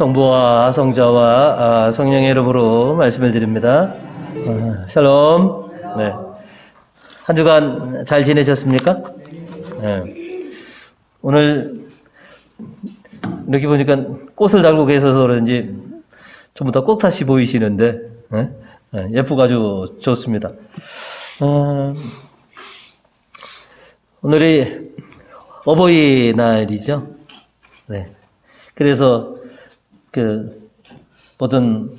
성부와 성자와 성령의 이름으로 말씀을 드립니다. 샬롬. 네. 한 주간 잘 지내셨습니까? 네. 오늘 이렇게 보니까 꽃을 달고 계셔서 그런지 전부 다 꽃다시 보이시는데 예쁘고 아주 좋습니다. 오늘이 어버이날이죠. 네. 그래서 모든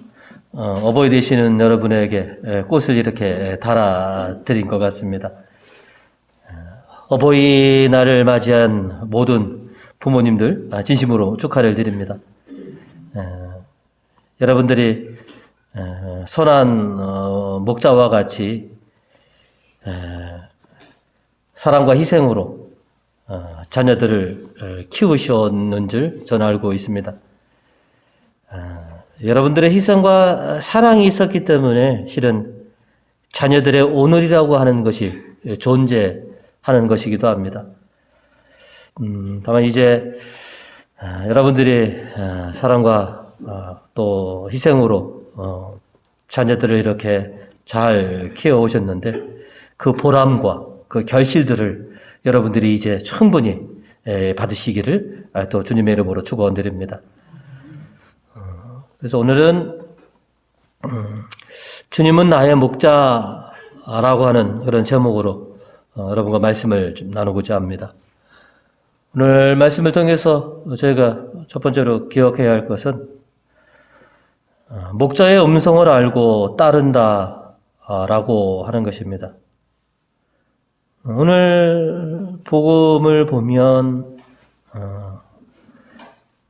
어버이 되시는 여러분에게 꽃을 이렇게 달아드린 것 같습니다. 어버이날을 맞이한 모든 부모님들 진심으로 축하를 드립니다. 여러분들이 선한 목자와 같이 사랑과 희생으로 자녀들을 키우셨는 줄 저는 알고 있습니다. 여러분들의 희생과 사랑이 있었기 때문에 실은 자녀들의 오늘이라고 하는 것이 존재하는 것이기도 합니다. 다만 이제 여러분들이 사랑과 또 희생으로 자녀들을 이렇게 잘 키워오셨는데 그 보람과 그 결실들을 여러분들이 이제 충분히 받으시기를 또 주님의 이름으로 축원드립니다. 그래서 오늘은 주님은 나의 목자라고 하는 그런 제목으로 여러분과 말씀을 좀 나누고자 합니다. 오늘 말씀을 통해서 저희가 첫 번째로 기억해야 할 것은 목자의 음성을 알고 따른다라고 하는 것입니다. 오늘 복음을 보면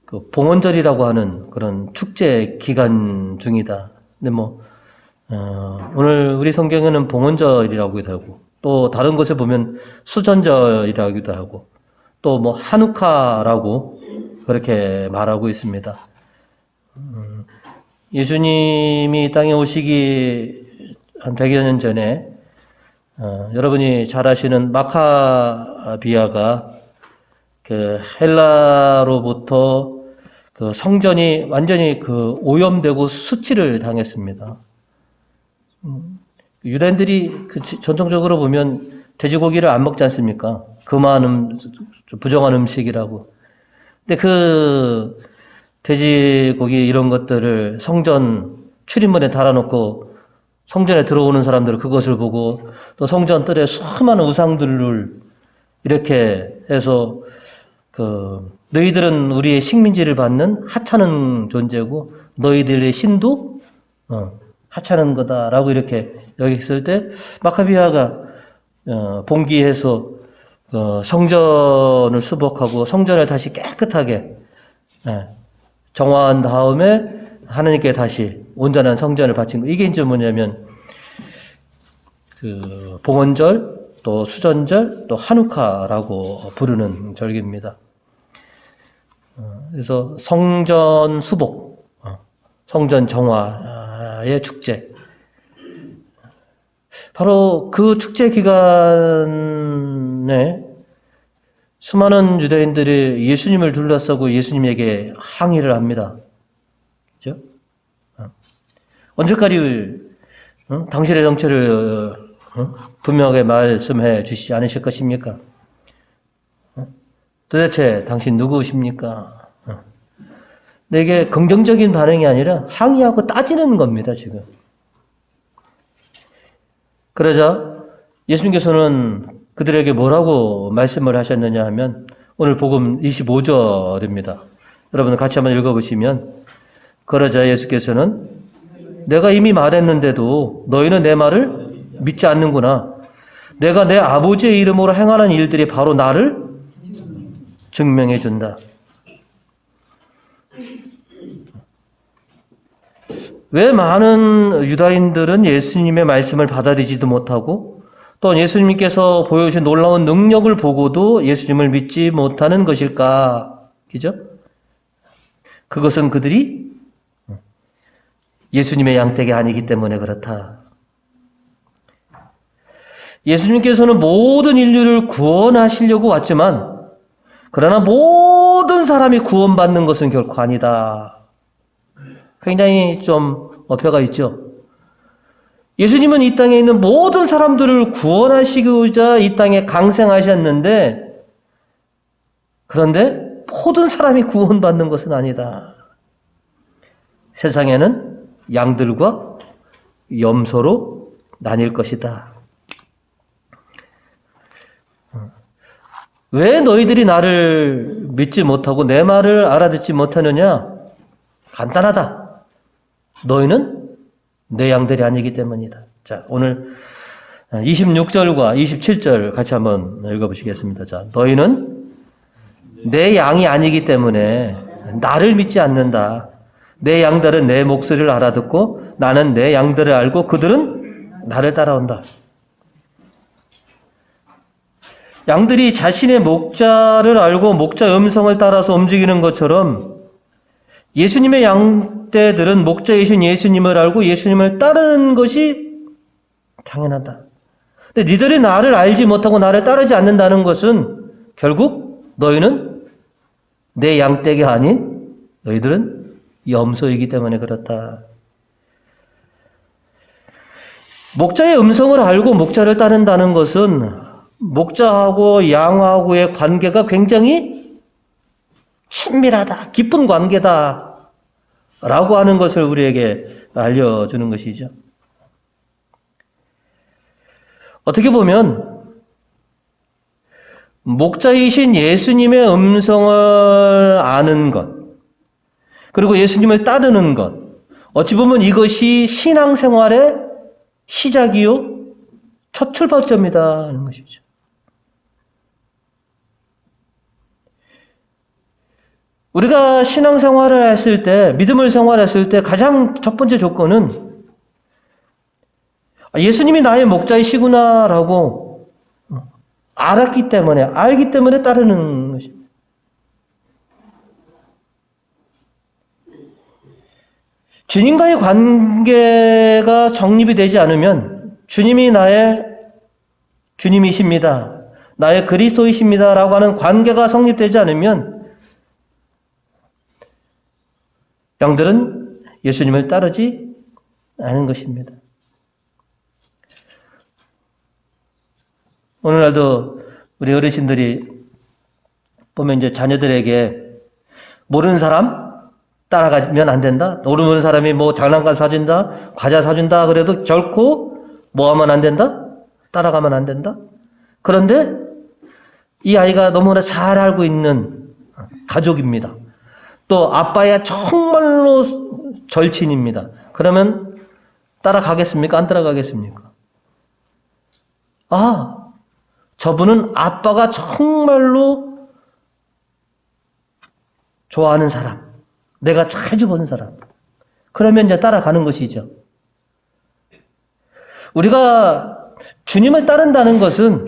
그 봉헌절이라고 하는 그런 축제 기간 중이다. 근데 오늘 우리 성경에는 봉헌절이라고도 하고 또 다른 곳에 보면 수전절이라고도 하고 또 한우카라고 그렇게 말하고 있습니다. 예수님이 땅에 오시기 한 100여 년 전에 여러분이 잘 아시는 마카비아가 그 헬라로부터 그 성전이 완전히 오염되고 수치를 당했습니다. 유대인들이 전통적으로 보면 돼지고기를 안 먹지 않습니까? 금한 부정한 음식이라고. 근데 그 돼지고기 이런 것들을 성전 출입문에 달아놓고 성전에 들어오는 사람들은 그것을 보고 또 성전 뜰에 수많은 우상들을 이렇게 해서 너희들은 우리의 식민지를 받는 하찮은 존재고 너희들의 신도 하찮은 거다라고 이렇게 여겼을 때 마카비아가 봉기해서 성전을 수복하고 성전을 다시 깨끗하게 정화한 다음에 하나님께 다시 온전한 성전을 바친 거. 이게 이제 뭐냐면 봉헌절, 또 수전절, 또 한우카라고 부르는 절기입니다. 그래서 성전 수복, 성전 정화의 축제. 바로 그 축제 기간에 수많은 유대인들이 예수님을 둘러싸고 예수님에게 항의를 합니다. 그죠? 언제까지 당신의 정체를 분명하게 말씀해 주시지 않으실 것입니까? 도대체 당신 누구십니까? 근데 이게 긍정적인 반응이 아니라 항의하고 따지는 겁니다, 지금. 그러자 예수님께서는 그들에게 뭐라고 말씀을 하셨느냐 하면 오늘 복음 25절입니다. 여러분 같이 한번 읽어보시면 그러자 예수께서는 내가 이미 말했는데도 너희는 내 말을 믿지 않는구나. 내가 내 아버지의 이름으로 행하는 일들이 바로 나를 증명해 준다. 왜 많은 유다인들은 예수님의 말씀을 받아들이지도 못하고 또 예수님께서 보여주신 놀라운 능력을 보고도 예수님을 믿지 못하는 것일까? 그죠? 그것은 그들이 예수님의 양떼가 아니기 때문에 그렇다. 예수님께서는 모든 인류를 구원하시려고 왔지만 그러나 모든 사람이 구원받는 것은 결코 아니다. 굉장히 좀 어폐가 있죠. 예수님은 이 땅에 있는 모든 사람들을 구원하시고자 이 땅에 강생하셨는데, 그런데 모든 사람이 구원받는 것은 아니다. 세상에는 양들과 염소로 나뉠 것이다. 왜 너희들이 나를 믿지 못하고 내 말을 알아듣지 못하느냐? 간단하다. 너희는 내 양들이 아니기 때문이다. 자, 오늘 26절과 27절 같이 한번 읽어보시겠습니다. 자, 너희는 내 양이 아니기 때문에 나를 믿지 않는다. 내 양들은 내 목소리를 알아듣고 나는 내 양들을 알고 그들은 나를 따라온다. 양들이 자신의 목자를 알고 목자 음성을 따라서 움직이는 것처럼 예수님의 양떼들은 목자이신 예수님을 알고 예수님을 따르는 것이 당연하다. 근데 니들이 나를 알지 못하고 나를 따르지 않는다는 것은 결국 너희는 내 양떼가 아닌 너희들은 염소이기 때문에 그렇다. 목자의 음성을 알고 목자를 따른다는 것은 목자하고 양하고의 관계가 굉장히 친밀하다, 깊은 관계다 라고 하는 것을 우리에게 알려주는 것이죠. 어떻게 보면 목자이신 예수님의 음성을 아는 것, 그리고 예수님을 따르는 것, 어찌 보면 이것이 신앙생활의 시작이요 첫 출발점이다 하는 것이죠. 우리가 신앙생활을 했을 때, 믿음을 생활했을 때 가장 첫 번째 조건은 예수님이 나의 목자이시구나라고 알기 때문에 따르는 것입니다. 주님과의 관계가 정립이 되지 않으면 주님이 나의 주님이십니다, 나의 그리스도이십니다 라고 하는 관계가 성립되지 않으면 양들은 예수님을 따르지 않은 것입니다. 오늘날도 우리 어르신들이 보면 이제 자녀들에게 모르는 사람 따라가면 안 된다. 모르는 사람이 뭐 장난감 사준다, 과자 사준다 그래도 결코 뭐 하면 안 된다? 따라가면 안 된다. 그런데 이 아이가 너무나 잘 알고 있는 가족입니다. 또 아빠야 정말로 절친입니다. 그러면 따라가겠습니까? 안 따라가겠습니까? 아, 저분은 아빠가 정말로 좋아하는 사람, 내가 자주 본 사람. 그러면 이제 따라가는 것이죠. 우리가 주님을 따른다는 것은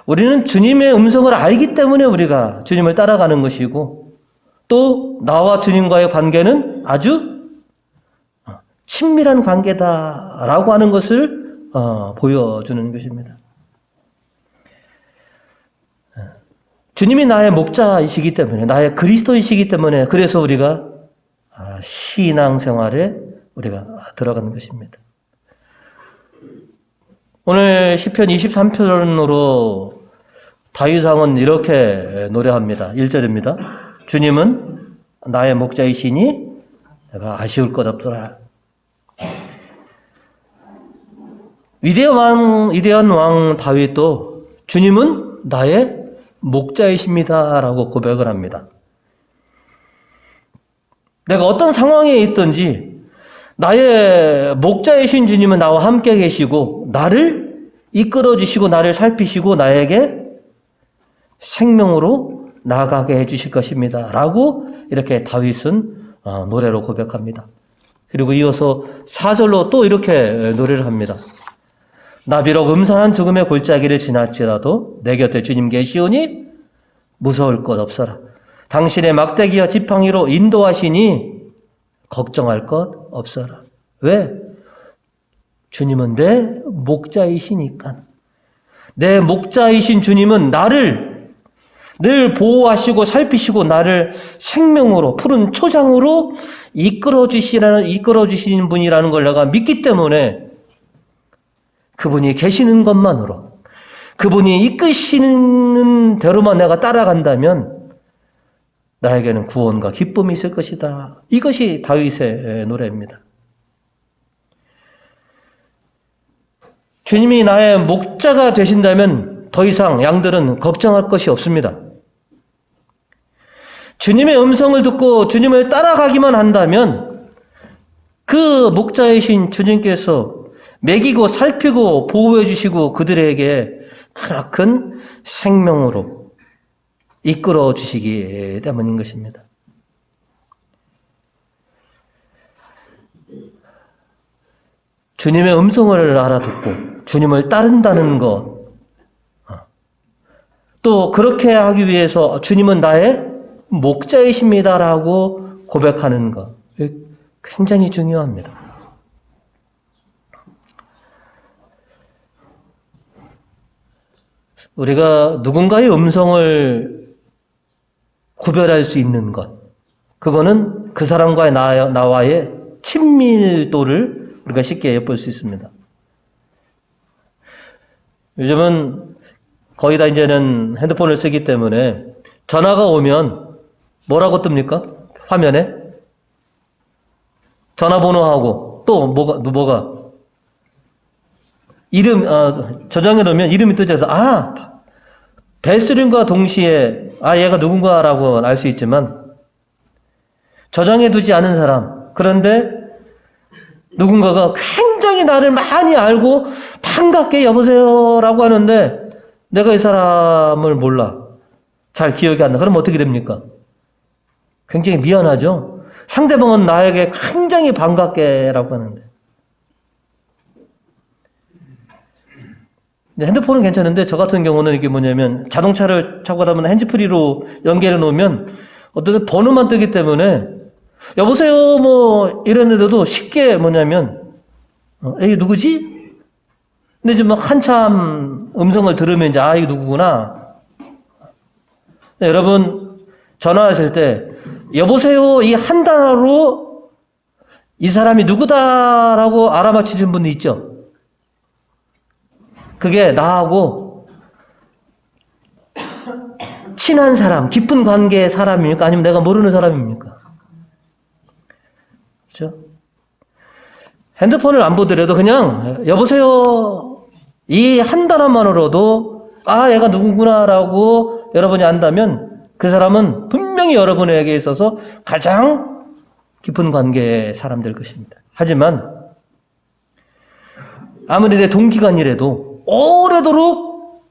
우리는 주님의 음성을 알기 때문에 우리가 주님을 따라가는 것이고, 또 나와 주님과의 관계는 아주 친밀한 관계다라고 하는 것을 보여주는 것입니다. 주님이 나의 목자이시기 때문에, 나의 그리스도이시기 때문에, 그래서 우리가 신앙생활에 우리가 들어가는 것입니다. 오늘 시편 23편으로 다윗왕은 이렇게 노래합니다. 1절입니다. 주님은 나의 목자이시니 내가 아쉬울 것 없더라. 위대한 왕 다윗도 주님은 나의 목자이십니다 라고 고백을 합니다. 내가 어떤 상황에 있든지 나의 목자이신 주님은 나와 함께 계시고 나를 이끌어 주시고 나를 살피시고 나에게 생명으로 나아가게 해주실 것입니다 라고 이렇게 다윗은 노래로 고백합니다. 그리고 이어서 4절로 또 이렇게 노래를 합니다. 나 비록 음산한 죽음의 골짜기를 지났지라도 내 곁에 주님 계시오니 무서울 것 없어라. 당신의 막대기와 지팡이로 인도하시니 걱정할 것 없어라. 왜? 주님은 내 목자이시니까. 내 목자이신 주님은 나를 늘 보호하시고 살피시고 나를 생명으로 푸른 초장으로 이끌어 주시는 분이라는 걸 내가 믿기 때문에 그분이 계시는 것만으로, 그분이 이끄시는 대로만 내가 따라간다면 나에게는 구원과 기쁨이 있을 것이다. 이것이 다윗의 노래입니다. 주님이 나의 목자가 되신다면 더 이상 양들은 걱정할 것이 없습니다. 주님의 음성을 듣고 주님을 따라가기만 한다면 그 목자이신 주님께서 먹이고 살피고 보호해 주시고 그들에게 크나큰 생명으로 이끌어 주시기 때문인 것입니다. 주님의 음성을 알아듣고 주님을 따른다는 것, 또 그렇게 하기 위해서 주님은 나의 목자이십니다라고 고백하는 것, 굉장히 중요합니다. 우리가 누군가의 음성을 구별할 수 있는 것, 그거는 그 사람과의 나와의 친밀도를 우리가 쉽게 엿볼 수 있습니다. 요즘은 거의 다 이제는 핸드폰을 쓰기 때문에 전화가 오면 뭐라고 뜹니까? 화면에? 전화번호하고 또 뭐가? 이름, 저장해 놓으면 이름이 뜨져서, 벨소리과 동시에, 얘가 누군가라고 알 수 있지만, 저장해 두지 않은 사람, 그런데 누군가가 굉장히 나를 많이 알고 반갑게 여보세요라고 하는데 내가 이 사람을 몰라. 잘 기억이 안 나. 그럼 어떻게 됩니까? 굉장히 미안하죠? 상대방은 나에게 굉장히 반갑게라고 하는데. 핸드폰은 괜찮은데 저 같은 경우는 이게 뭐냐면 자동차를 타고 가다 보면 핸즈프리로 연결해 놓으면 어떤 번호만 뜨기 때문에 여보세요 뭐 이랬는데도 쉽게 뭐냐면 이게 누구지? 근데 이제 막 한참 음성을 들으면 이제 이게 누구구나. 네, 여러분 전화하실 때 여보세요 이 한 단어로 이 사람이 누구다라고 알아맞히신 분도 있죠. 그게 나하고 친한 사람, 깊은 관계의 사람입니까? 아니면 내가 모르는 사람입니까? 그렇죠? 핸드폰을 안 보더라도 그냥 여보세요 이 한 단어만으로도 얘가 누구구나라고 여러분이 안다면 그 사람은 분명히 여러분에게 있어서 가장 깊은 관계의 사람 될 것입니다. 하지만 아무리 내 동기간이라도 오래도록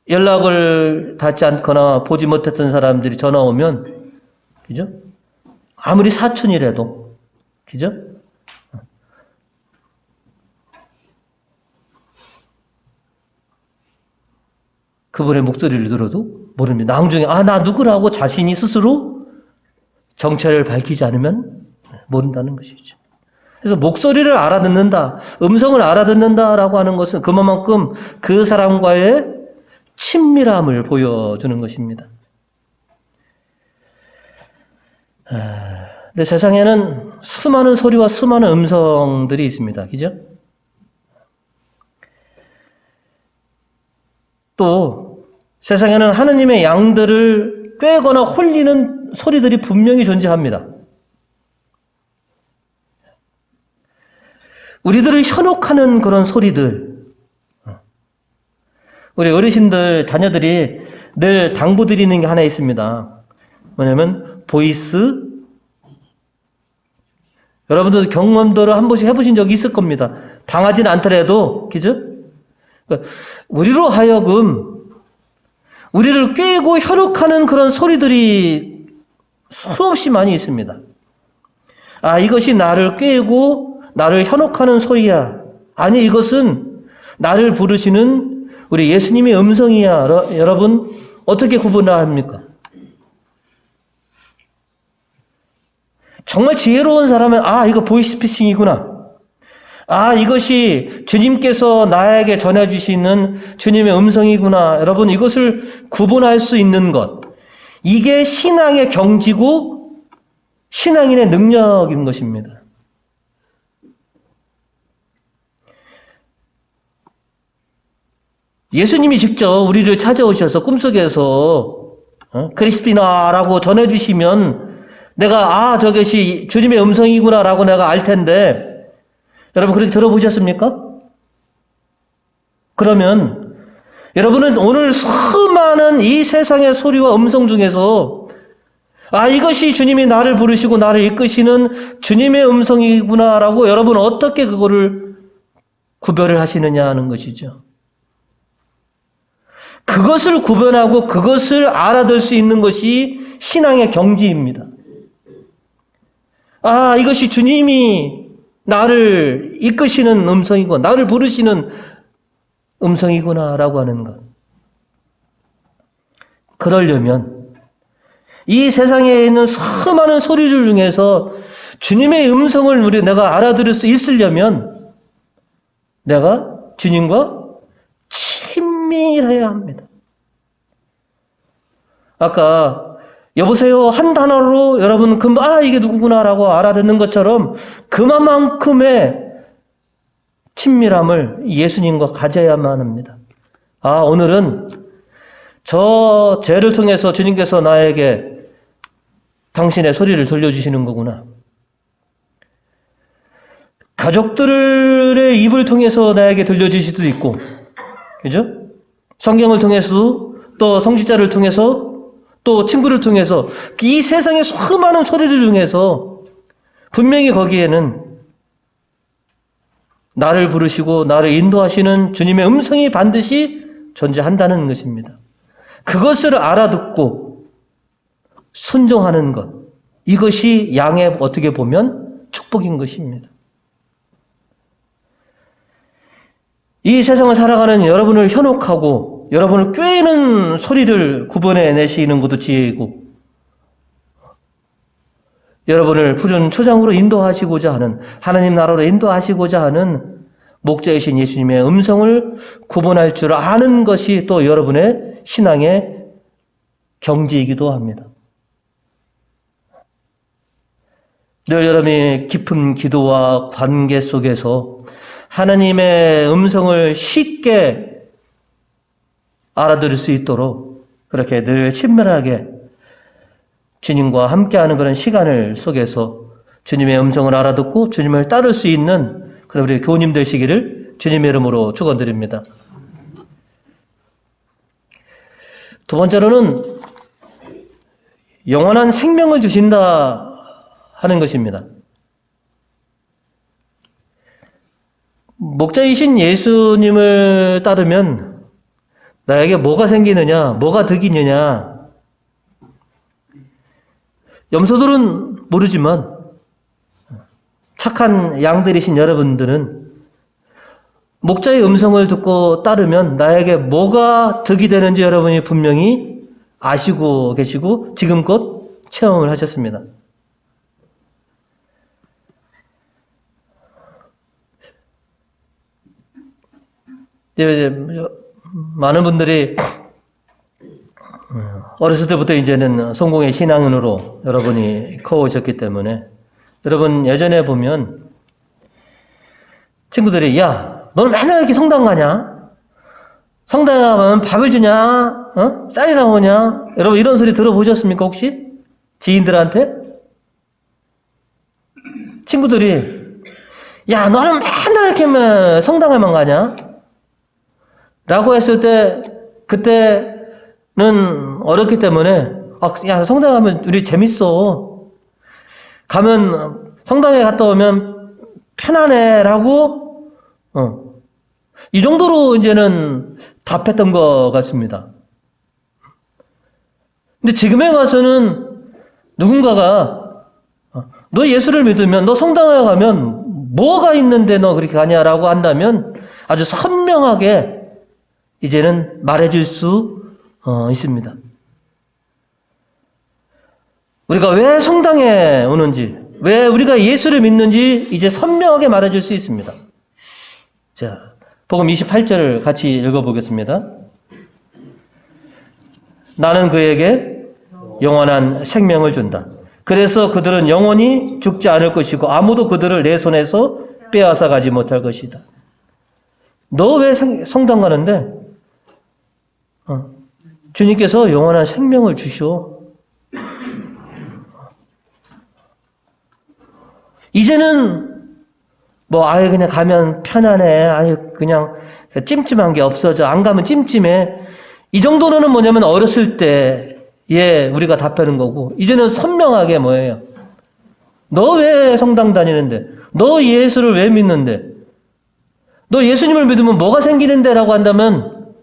연락을 닿지 않거나 보지 못했던 사람들이 전화 오면, 그죠? 아무리 사촌이라도, 그죠? 그분의 목소리를 들어도 모릅니다. 나중에, 나 누구라고 자신이 스스로 정체를 밝히지 않으면 모른다는 것이죠. 그래서 목소리를 알아듣는다, 음성을 알아듣는다라고 하는 것은 그만큼 그 사람과의 친밀함을 보여주는 것입니다. 근데 세상에는 수많은 소리와 수많은 음성들이 있습니다. 그죠? 또 세상에는 하느님의 양들을 꿰거나 홀리는 소리들이 분명히 존재합니다. 우리들을 현혹하는 그런 소리들. 우리 어르신들, 자녀들이 늘 당부드리는 게 하나 있습니다. 뭐냐면 보이스. 여러분들 경험들을 한 번씩 해보신 적이 있을 겁니다. 당하진 않더라도, 그죠? 그러니까 우리로 하여금 우리를 꿰고 현혹하는 그런 소리들이 수없이 많이 있습니다. 이것이 나를 꿰고 나를 현혹하는 소리야. 아니, 이것은 나를 부르시는 우리 예수님의 음성이야. 여러분, 어떻게 구분해야 합니까? 정말 지혜로운 사람은, 이거 보이스피싱이구나. 아, 이것이 주님께서 나에게 전해주시는 주님의 음성이구나. 여러분, 이것을 구분할 수 있는 것. 이게 신앙의 경지고 신앙인의 능력인 것입니다. 예수님이 직접 우리를 찾아오셔서 꿈속에서 크리스피나라고 전해주시면 내가 저것이 주님의 음성이구나라고 내가 알 텐데 여러분 그렇게 들어보셨습니까? 그러면 여러분은 오늘 수많은 이 세상의 소리와 음성 중에서 이것이 주님이 나를 부르시고 나를 이끄시는 주님의 음성이구나라고 여러분 어떻게 그거를 구별을 하시느냐 하는 것이죠. 그것을 구별하고 그것을 알아들 수 있는 것이 신앙의 경지입니다. 이것이 주님이 나를 이끄시는 음성이고 나를 부르시는 음성이구나라고 하는 것. 그러려면 이 세상에 있는 수많은 소리들 중에서 주님의 음성을 내가 알아들을 수 있으려면 내가 주님과 친밀해야 합니다. 아까 여보세요 한 단어로 여러분 이게 누구구나라고 알아듣는 것처럼 그만큼의 친밀함을 예수님과 가져야만 합니다. 오늘은 저 죄를 통해서 주님께서 나에게 당신의 소리를 들려주시는 거구나. 가족들의 입을 통해서 나에게 들려주실 수도 있고, 그죠? 성경을 통해서도 또 성직자를 통해서 또 친구를 통해서 이 세상의 수많은 소리들 중에서 분명히 거기에는 나를 부르시고 나를 인도하시는 주님의 음성이 반드시 존재한다는 것입니다. 그것을 알아듣고 순종하는 것, 이것이 양의 어떻게 보면 축복인 것입니다. 이 세상을 살아가는 여러분을 현혹하고 여러분을 꾀는 소리를 구분해내시는 것도 지혜이고 여러분을 푸른 초장으로 인도하시고자 하는 하나님 나라로 인도하시고자 하는 목자이신 예수님의 음성을 구분할 줄 아는 것이 또 여러분의 신앙의 경지이기도 합니다. 늘 여러분이 깊은 기도와 관계 속에서 하나님의 음성을 쉽게 알아들을 수 있도록 그렇게 늘 친밀하게 주님과 함께하는 그런 시간을 속에서 주님의 음성을 알아듣고 주님을 따를 수 있는 그런 우리 교우님 되시기를 주님의 이름으로 축원드립니다. 두 번째로는 영원한 생명을 주신다 하는 것입니다. 목자이신 예수님을 따르면 나에게 뭐가 생기느냐, 뭐가 득이느냐. 염소들은 모르지만 착한 양들이신 여러분들은 목자의 음성을 듣고 따르면 나에게 뭐가 득이 되는지 여러분이 분명히 아시고 계시고 지금껏 체험을 하셨습니다. 이제 많은 분들이 어렸을 때부터 이제는 성공의 신앙인으로 여러분이 커오셨기 때문에 여러분 예전에 보면 친구들이 야, 너는 맨날 이렇게 성당 가냐? 성당 가면 밥을 주냐? 쌀이 나오냐? 여러분 이런 소리 들어보셨습니까 혹시? 지인들한테? 친구들이 야, 너는 맨날 이렇게 성당에만 가냐? 라고 했을 때 그때는 어렸기 때문에 야, 성당 가면 우리 재밌어. 가면 성당에 갔다 오면 편안해 라고 이 정도로 이제는 답했던 것 같습니다. 근데 지금에 와서는 누군가가 너 예수를 믿으면 너 성당에 가면 뭐가 있는데 너 그렇게 가냐라고 한다면 아주 선명하게 이제는 말해줄 수 있습니다. 우리가 왜 성당에 오는지, 왜 우리가 예수를 믿는지 이제 선명하게 말해줄 수 있습니다. 자, 복음 28절을 같이 읽어보겠습니다. 나는 그에게 영원한 생명을 준다. 그래서 그들은 영원히 죽지 않을 것이고 아무도 그들을 내 손에서 빼앗아 가지 못할 것이다. 너 왜 성당 가는데? 주님께서 영원한 생명을 주셔. 이제는 아예 그냥 가면 편안해. 아예 그냥 찜찜한 게 없어져. 안 가면 찜찜해. 이 정도로는 뭐냐면 어렸을 때에 우리가 답하는 거고, 이제는 선명하게 뭐예요? 너 왜 성당 다니는데? 너 예수를 왜 믿는데? 너 예수님을 믿으면 뭐가 생기는데? 라고 한다면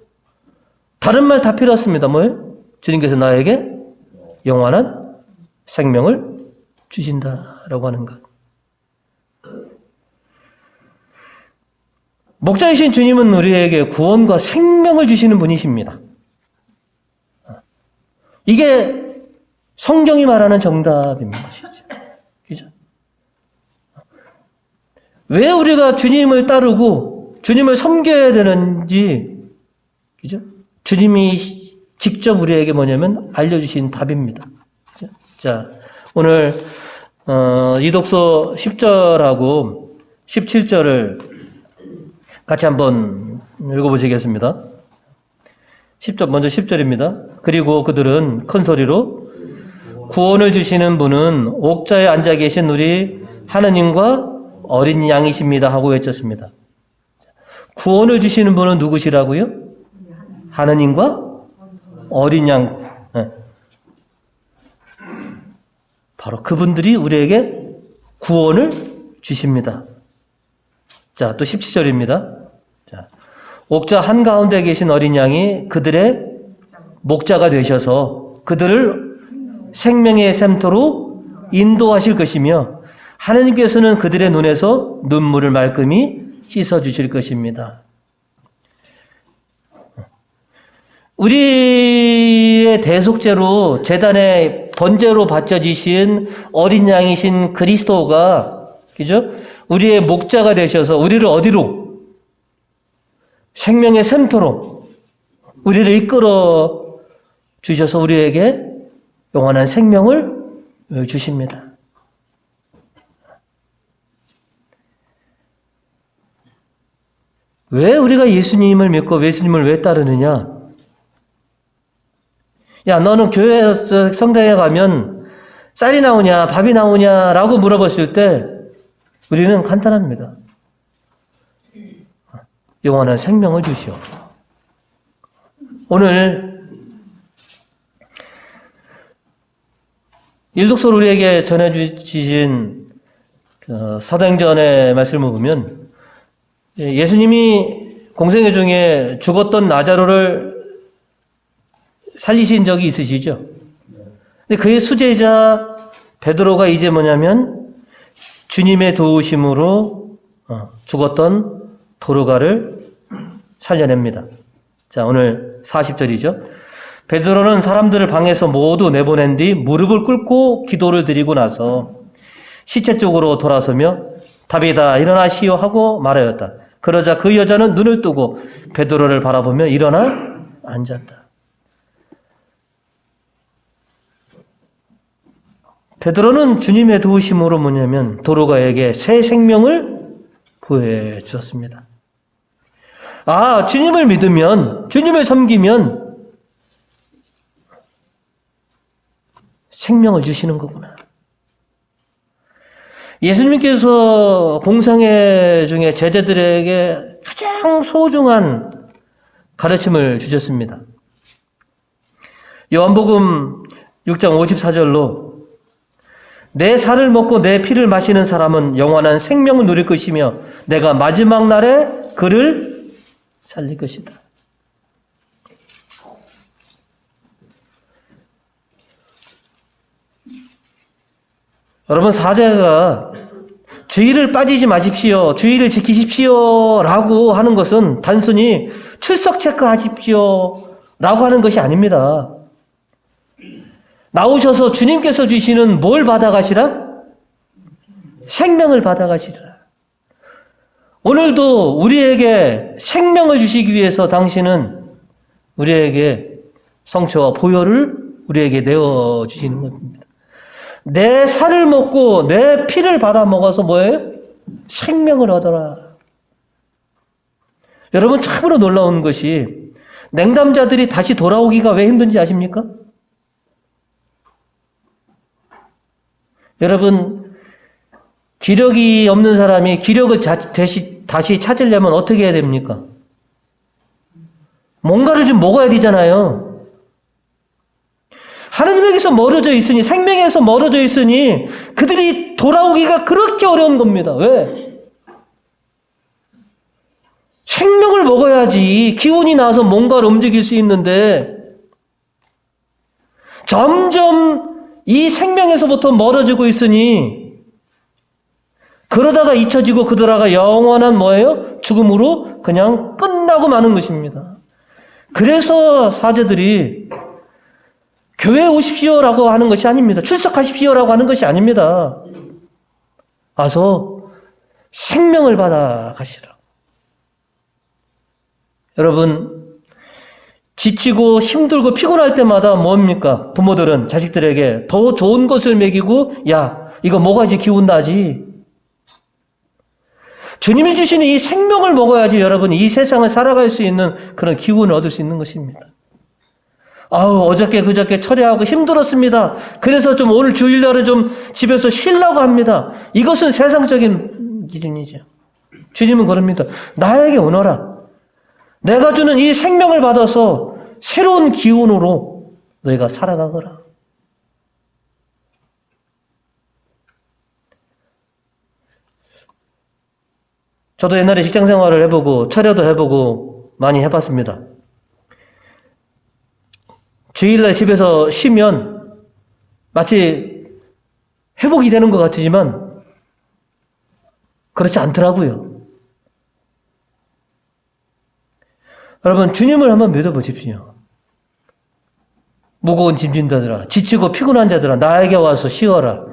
다른 말 다 필요 없습니다. 뭐예요? 주님께서 나에게 영원한 생명을 주신다라고 하는 것. 목자이신 주님은 우리에게 구원과 생명을 주시는 분이십니다. 이게 성경이 말하는 정답인 것이죠. 그죠? 왜 우리가 주님을 따르고 주님을 섬겨야 되는지, 그죠? 주님이 직접 우리에게 뭐냐면 알려주신 답입니다. 그죠? 자, 오늘 이독서 10절하고 17절을 같이 한번 읽어보시겠습니다. 10절, 먼저 10절입니다. 그리고 그들은 큰 소리로 구원을 주시는 분은 옥자에 앉아 계신 우리 하느님과 어린 양이십니다 하고 외쳤습니다. 구원을 주시는 분은 누구시라고요? 하느님과 어린 양. 네. 바로 그분들이 우리에게 구원을 주십니다. 자, 또 17절입니다. 자, 옥자 한가운데 계신 어린 양이 그들의 목자가 되셔서 그들을 생명의 샘터로 인도하실 것이며 하나님께서는 그들의 눈에서 눈물을 말끔히 씻어주실 것입니다. 우리의 대속죄로 제단의 번제로 바쳐지신 어린 양이신 그리스도가, 그죠? 우리의 목자가 되셔서 우리를 어디로? 생명의 샘터로 우리를 이끌어 주셔서 우리에게 영원한 생명을 주십니다. 왜 우리가 예수님을 믿고 예수님을 왜 따르느냐? 야, 너는 교회 성당에 가면 쌀이 나오냐, 밥이 나오냐 라고 물어봤을 때 우리는 간단합니다. 영원한 생명을 주시오. 오늘 일독서를 우리에게 전해주신 사도행전의 말씀을 보면 예수님이 공생애 중에 죽었던 나자로를 살리신 적이 있으시죠? 근데 그의 수제자 베드로가 이제 뭐냐면 주님의 도우심으로 죽었던 도르가를 살려냅니다. 자, 오늘 40절이죠. 베드로는 사람들을 방에서 모두 내보낸 뒤 무릎을 꿇고 기도를 드리고 나서 시체 쪽으로 돌아서며 다비다 일어나시오 하고 말하였다. 그러자 그 여자는 눈을 뜨고 베드로를 바라보며 일어나 앉았다. 베드로는 주님의 도우심으로 뭐냐면 도르가에게 새 생명을 보여주었습니다. 아, 주님을 믿으면, 주님을 섬기면 생명을 주시는 거구나. 예수님께서 공생애 중에 제자들에게 가장 소중한 가르침을 주셨습니다. 요한복음 6장 54절로 내 살을 먹고 내 피를 마시는 사람은 영원한 생명을 누릴 것이며 내가 마지막 날에 그를 살릴 것이다. 여러분, 사제가 주의를 빠지지 마십시오, 주의를 지키십시오 라고 하는 것은 단순히 출석 체크하십시오 라고 하는 것이 아닙니다. 나오셔서 주님께서 주시는 뭘 받아가시라? 생명을 받아가시라. 오늘도 우리에게 생명을 주시기 위해서 당신은 우리에게 성체와 보혈을 우리에게 내어주시는 겁니다. 내 살을 먹고 내 피를 받아 먹어서 뭐예요? 생명을 얻어라. 여러분, 참으로 놀라운 것이 냉담자들이 다시 돌아오기가 왜 힘든지 아십니까? 여러분, 기력이 없는 사람이 기력을 다시 찾으려면 어떻게 해야 됩니까? 뭔가를 좀 먹어야 되잖아요. 하나님에게서 멀어져 있으니, 생명에서 멀어져 있으니 그들이 돌아오기가 그렇게 어려운 겁니다. 왜? 생명을 먹어야지 기운이 나서 뭔가를 움직일 수 있는데 점점 이 생명에서부터 멀어지고 있으니 그러다가 잊혀지고 그러다가 영원한 뭐예요? 죽음으로 그냥 끝나고 마는 것입니다. 그래서 사제들이 교회에 오십시오라고 하는 것이 아닙니다. 출석하십시오라고 하는 것이 아닙니다. 와서 생명을 받아 가시라. 여러분, 지치고 힘들고 피곤할 때마다 뭡니까? 부모들은 자식들에게 더 좋은 것을 먹이고, 야, 이거 먹어야지 기운 나지. 주님이 주시는 이 생명을 먹어야지 여러분 이 세상을 살아갈 수 있는 그런 기운을 얻을 수 있는 것입니다. 아우, 어저께 그저께 철야하고 힘들었습니다. 그래서 좀 오늘 주일날은 좀 집에서 쉬려고 합니다. 이것은 세상적인 기준이죠. 주님은 그럽니다. 나에게 오너라. 내가 주는 이 생명을 받아서 새로운 기운으로 너희가 살아가거라. 저도 옛날에 직장 생활을 해보고 철야도 해보고 많이 해봤습니다. 주일날 집에서 쉬면 마치 회복이 되는 것 같지만 그렇지 않더라고요. 여러분, 주님을 한번 믿어보십시오. 무거운 짐진 자들아, 지치고 피곤한 자들아, 나에게 와서 쉬어라.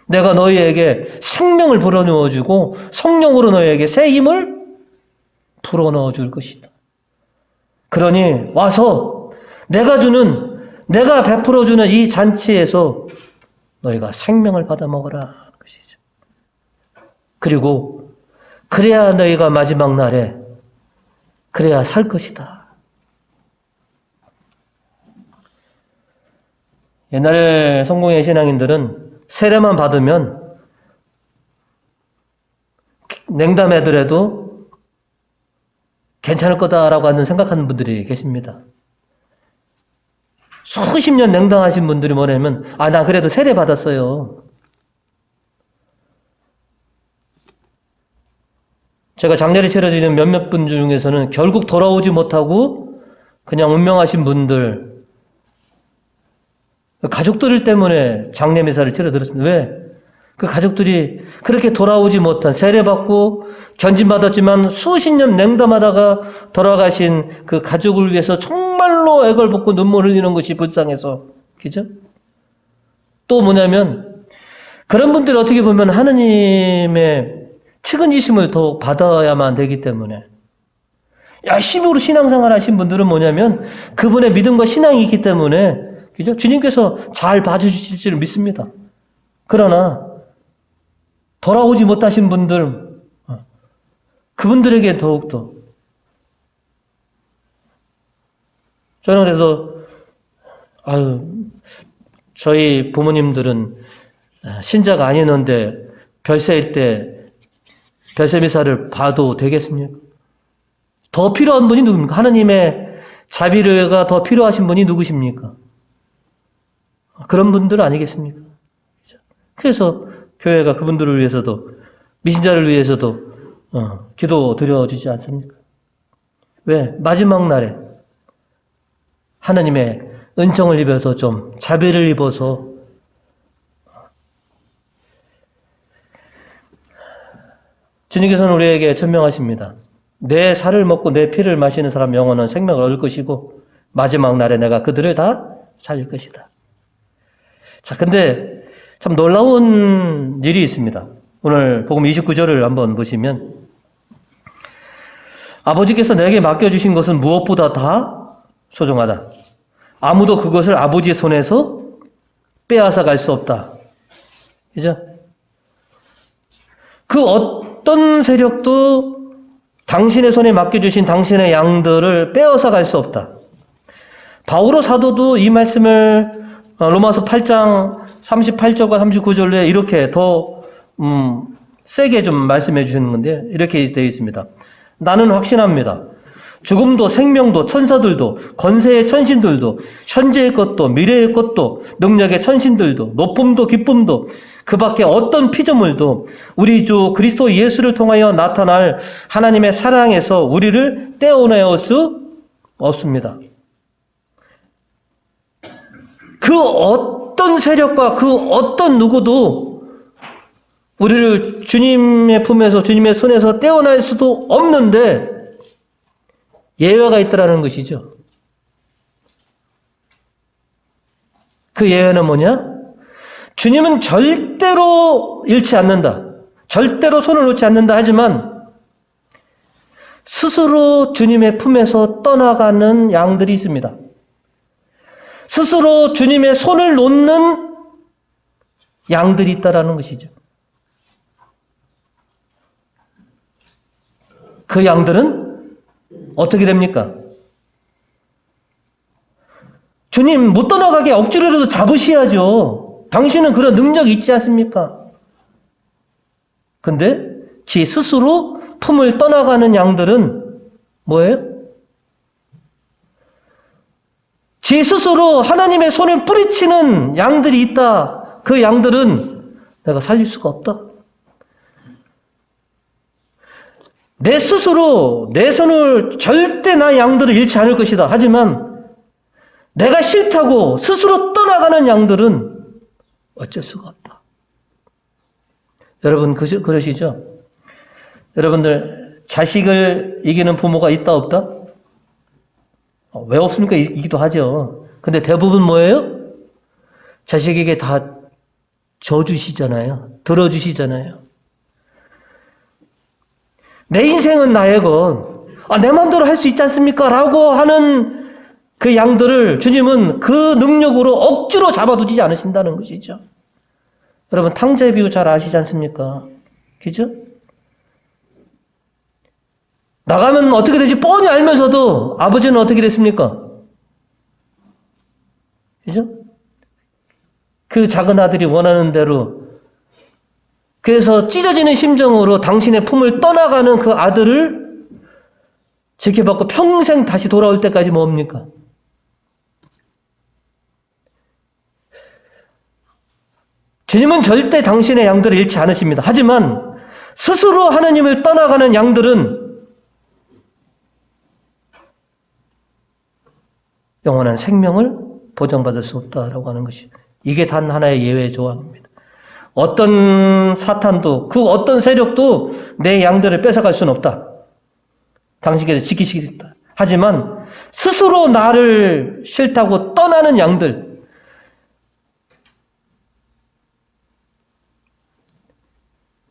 내가 너희에게 생명을 불어넣어주고 성령으로 너희에게 새 힘을 불어넣어줄 것이다. 그러니 와서 내가 베풀어주는 이 잔치에서 너희가 생명을 받아 먹어라 하는 것이죠. 그리고 그래야 너희가 마지막 날에 그래야 살 것이다. 옛날 성공의 신앙인들은 세례만 받으면 냉담하더라도 괜찮을 거다라고 하는 생각하는 분들이 계십니다. 수십 년 냉담하신 분들이 뭐냐면 나 그래도 세례 받았어요. 제가 장례를 치러지는 몇몇 분 중에서는 결국 돌아오지 못하고 그냥 운명하신 분들, 가족들 때문에 장례 미사를 치러드렸습니다. 왜? 그 가족들이 그렇게 돌아오지 못한, 세례받고 견진받았지만 수십 년 냉담하다가 돌아가신 그 가족을 위해서 정말로 애걸 붓고 눈물 흘리는 것이 불쌍해서, 그죠? 또 뭐냐면 그런 분들이 어떻게 보면 하느님의 측은지심을 더 받아야만 되기 때문에 열심으로 신앙생활 하신 분들은 뭐냐면 그분의 믿음과 신앙이 있기 때문에, 그죠? 주님께서 잘 봐주실 줄 믿습니다. 그러나 돌아오지 못하신 분들, 그분들에게 더욱더. 저는 그래서 저희 부모님들은 신자가 아니었는데 별세일 때 별세 미사를 봐도 되겠습니까? 더 필요한 분이 누굽니까? 하나님의 자비가 더 필요하신 분이 누구십니까? 그런 분들 아니겠습니까? 그래서 교회가 그분들을 위해서도, 미신자를 위해서도 기도 드려주지 않습니까? 왜? 마지막 날에 하나님의 은총을 입어서 좀 자비를 입어서 주님께서는 우리에게 천명하십니다. 내 살을 먹고 내 피를 마시는 사람 영혼은 생명을 얻을 것이고 마지막 날에 내가 그들을 다 살릴 것이다. 자, 근데 참 놀라운 일이 있습니다. 오늘 복음 29절을 한번 보시면 아버지께서 내게 맡겨주신 것은 무엇보다 다 소중하다. 아무도 그것을 아버지의 손에서 빼앗아 갈 수 없다. 그죠? 그 어떤 세력도 당신의 손에 맡겨주신 당신의 양들을 빼앗아 갈 수 없다. 바오로 사도도 이 말씀을 로마서 8장 38절과 39절에 이렇게 더 세게 좀 말씀해 주시는 건데 이렇게 되어 있습니다. 나는 확신합니다. 죽음도 생명도 천사들도 권세의 천신들도 현재의 것도 미래의 것도 능력의 천신들도 높음도 기쁨도 그 밖에 어떤 피조물도 우리 주 그리스도 예수를 통하여 나타날 하나님의 사랑에서 우리를 떼어내올 수 없습니다. 그 어떤 세력과 그 어떤 누구도 우리를 주님의 품에서 주님의 손에서 떼어낼 수도 없는데 예외가 있더라는 것이죠. 그 예외는 뭐냐? 주님은 절대로 잃지 않는다. 절대로 손을 놓지 않는다 하지만 스스로 주님의 품에서 떠나가는 양들이 있습니다. 스스로 주님의 손을 놓는 양들이 있다라는 것이죠. 그 양들은 어떻게 됩니까? 주님 못 떠나가게 억지로라도 잡으셔야죠. 당신은 그런 능력이 있지 않습니까? 근데 지 스스로 품을 떠나가는 양들은 뭐예요? 지 스스로 하나님의 손을 뿌리치는 양들이 있다. 그 양들은 내가 살릴 수가 없다. 내 스스로 내 손을 절대 나 양들을 잃지 않을 것이다. 하지만 내가 싫다고 스스로 떠나가는 양들은 어쩔 수가 없다. 여러분 그러시죠? 여러분들 자식을 이기는 부모가 있다 없다? 왜 없습니까? 있기도 하죠. 근데 대부분 뭐예요? 자식에게 다 져주시잖아요. 들어주시잖아요. 내 인생은 나의 것, 내 마음대로 할 수 있지 않습니까? 라고 하는 그 양들을 주님은 그 능력으로 억지로 잡아두지 않으신다는 것이죠. 여러분 탕자의 비유 잘 아시지 않습니까? 그죠? 나가면 어떻게 되지 뻔히 알면서도 아버지는 어떻게 됐습니까? 그죠? 그 작은 아들이 원하는 대로 그래서 찢어지는 심정으로 당신의 품을 떠나가는 그 아들을 지켜받고 평생 다시 돌아올 때까지 뭡니까? 주님은 절대 당신의 양들을 잃지 않으십니다. 하지만 스스로 하나님을 떠나가는 양들은 영원한 생명을 보장받을 수 없다라고 하는 것이 이게 단 하나의 예외 조항입니다. 어떤 사탄도 그 어떤 세력도 내 양들을 뺏어갈 수는 없다. 당신께서 지키시겠다. 하지만 스스로 나를 싫다고 떠나는 양들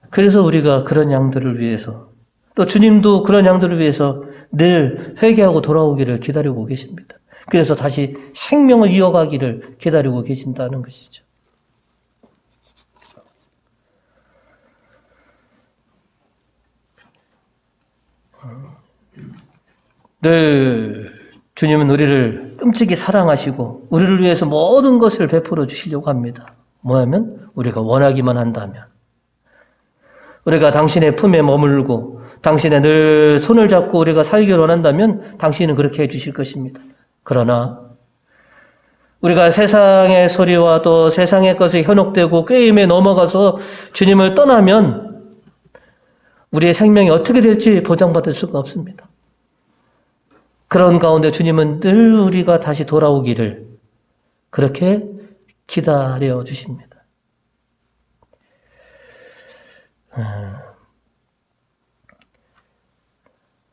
그래서 우리가 그런 양들을 위해서 또 주님도 그런 양들을 위해서 늘 회개하고 돌아오기를 기다리고 계십니다. 그래서 다시 생명을 이어가기를 기다리고 계신다는 것이죠. 늘 주님은 우리를 끔찍이 사랑하시고 우리를 위해서 모든 것을 베풀어 주시려고 합니다. 뭐냐면 우리가 원하기만 한다면 우리가 당신의 품에 머물고 당신의 늘 손을 잡고 우리가 살기를 원한다면 당신은 그렇게 해주실 것입니다. 그러나 우리가 세상의 소리와 또 세상의 것에 현혹되고 꾀임에 넘어가서 주님을 떠나면 우리의 생명이 어떻게 될지 보장받을 수가 없습니다. 그런 가운데 주님은 늘 우리가 다시 돌아오기를 그렇게 기다려 주십니다.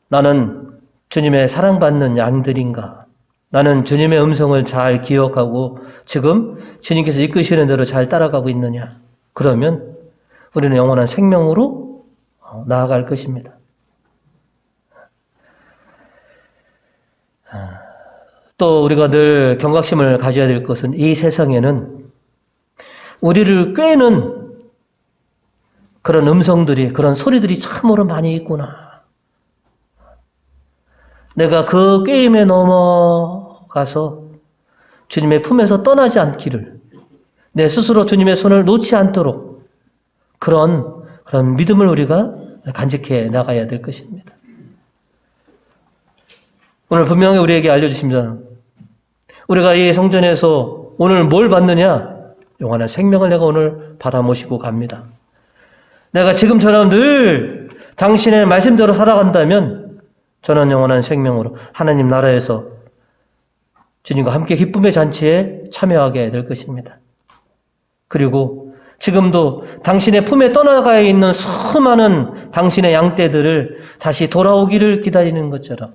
나는 주님의 사랑받는 양들인가? 나는 주님의 음성을 잘 기억하고 지금 주님께서 이끄시는 대로 잘 따라가고 있느냐? 그러면 우리는 영원한 생명으로 나아갈 것입니다. 또 우리가 늘 경각심을 가져야 될 것은 이 세상에는 우리를 꿰는 그런 음성들이, 그런 소리들이 참으로 많이 있구나. 내가 그 꾀임에 넘어가서 주님의 품에서 떠나지 않기를, 내 스스로 주님의 손을 놓지 않도록 그런 믿음을 우리가 간직해 나가야 될 것입니다. 오늘 분명히 우리에게 알려주십니다. 우리가 이 성전에서 오늘 뭘 받느냐? 영원한 생명을 내가 오늘 받아 모시고 갑니다. 내가 지금처럼 늘 당신의 말씀대로 살아간다면 저는 영원한 생명으로 하나님 나라에서 주님과 함께 기쁨의 잔치에 참여하게 될 것입니다. 그리고 지금도 당신의 품에 떠나가 있는 수많은 당신의 양떼들을 다시 돌아오기를 기다리는 것처럼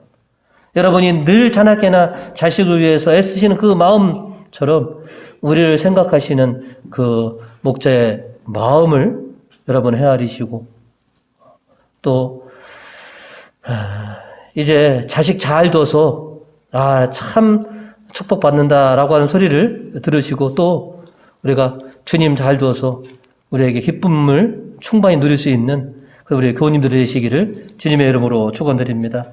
여러분이 늘 자나깨나 자식을 위해서 애쓰시는 그 마음처럼 우리를 생각하시는 그 목자의 마음을 여러분 헤아리시고 또 이제 자식 잘 둬서 참 축복받는다라고 하는 소리를 들으시고 또 우리가 주님 잘 두어서 우리에게 기쁨을 충만히 누릴 수 있는 우리 교우님들 되시기를 주님의 이름으로 축원드립니다.